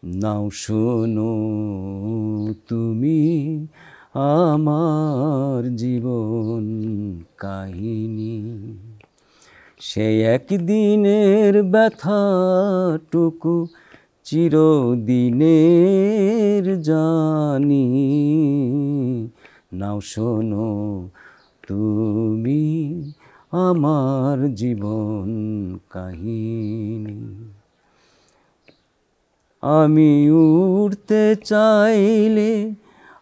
নাও শোনো তুমি আমার জীবন কাহিনী, সে একদিনের ব্যথাটুকু চিরদিনের জানি। নাও শোনো তুমি আমার জীবন কাহিনী। আমি উড়তে চাইলে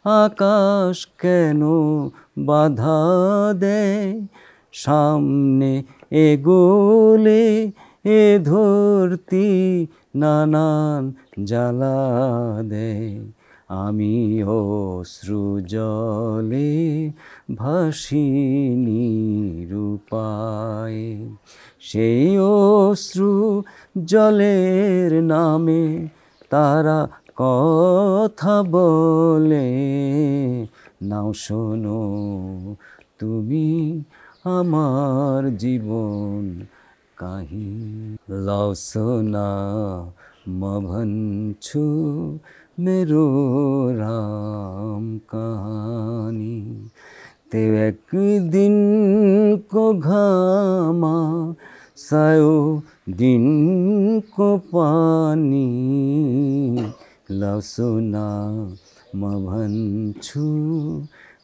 আকাশ কেন বাধা দেয়, সামনে এগোলে এ ধরতি নানান জ্বালা দেয়। আমি অশ্রু জলে ভাসি নিরুপায়, সেই অশ্রু জলের নামে তারা কথা বলে। নাও শোনো তুমি আমার জীবন কাহিনী। লাও সোনা মভঞ্ছু मेरो राम कहानी, ते एक दिन को घामा सायो दिन को पानी। लाओ सोना मभंछु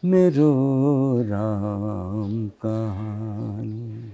मेरो राम कहानी।